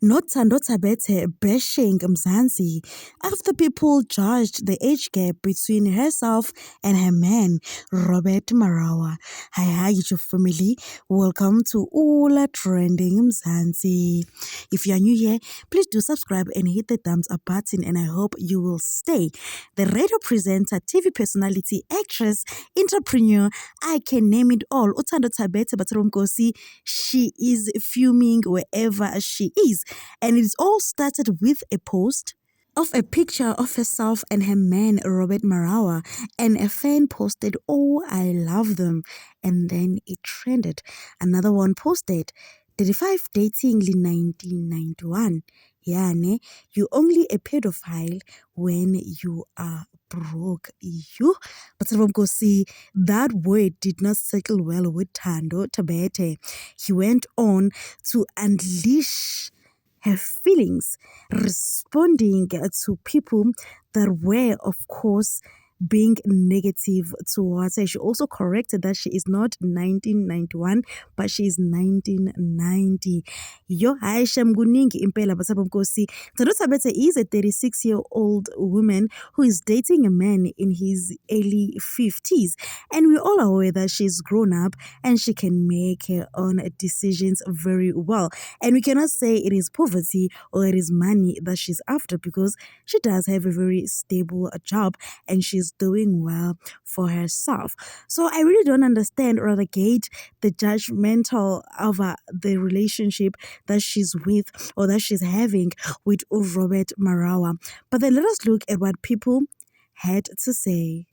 Not Thando Thabethe bashing Mzansi after people judged the age gap between herself and her man, Robert Marawa. Hi, YouTube family. Welcome to Ula Trending Mzansi. If you are new here, please do subscribe and hit the thumbs up button, and I hope you will stay. The radio presenter, TV personality, actress, entrepreneur, I can name it all. Uthando Thabethe Batsharo, she is fuming wherever she is. And it all started with a post of a picture of herself and her man, Robert Marawa. And a fan posted, "Oh, I love them." And then it trended. Another one posted, 35 dating in 1991. Yeah, ne? You only a pedophile when you are broke. You, but see that word did not settle well with Thando Thabethe. He went on to unleash her feelings, responding to people that were, of course, being negative towards her. She also corrected that she is not 1991, but she is 1990. Yo, hi, Shamguningi Impela Basabamkosi. Thando Thabethe is a 36-year-old woman who is dating a man in his early 50s. And we're all aware that she's grown up and she can make her own decisions very well. And we cannot say it is poverty or it is money that she's after, because she does have a very stable job and she's doing well for herself. So I really don't understand or gauge the judgmental over the relationship that she's with or that she's having with Robert Marawa. But then let us look at what people had to say.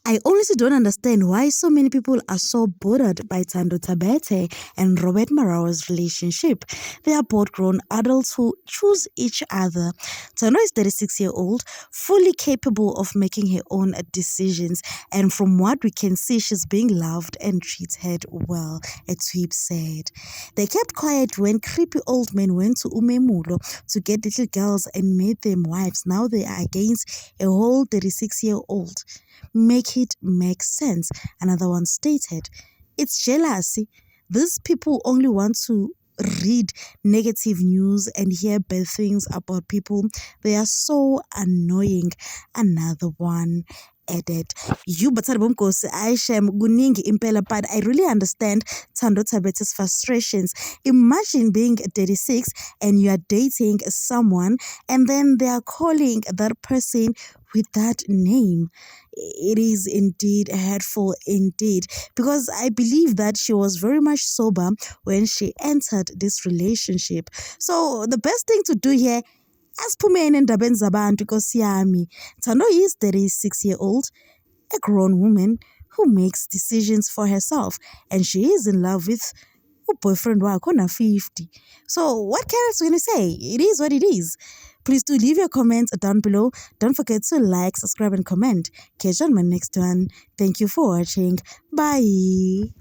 I honestly don't understand why so many people are so bothered by Thando Thabethe and Robert Marawa's relationship. They are both grown adults who choose each other. Thando is 36-year-old, fully capable of making her own decisions, and from what we can see, she's being loved and treated well, a tweet said. They kept quiet when creepy old men went to Umemulo to get little girls and made them wives. Now they are against a whole 36-year-old. Make it make sense. Another one stated, "It's jealousy. These people only want to read negative news and hear bad things about people. They are so annoying." Another one added, "You Batsari Bomkosi, Aishem Guningi Impela, but I really understand Thando Thabethe's frustrations. Imagine being 36 and you are dating someone and then they are calling that person with that name. It is indeed hurtful indeed, because I believe that she was very much sober when she entered this relationship. So the best thing to do here, asiphumeni endabeni zabantu Nkosi yami. Thando is 36-year-old, a grown woman who makes decisions for herself, and she is in love with boyfriend wakho na 50. So what carrots going to say? It is what it is. Please do leave your comments down below. Don't forget to like, subscribe, and comment. Catch you on my next one. Thank you for watching. Bye.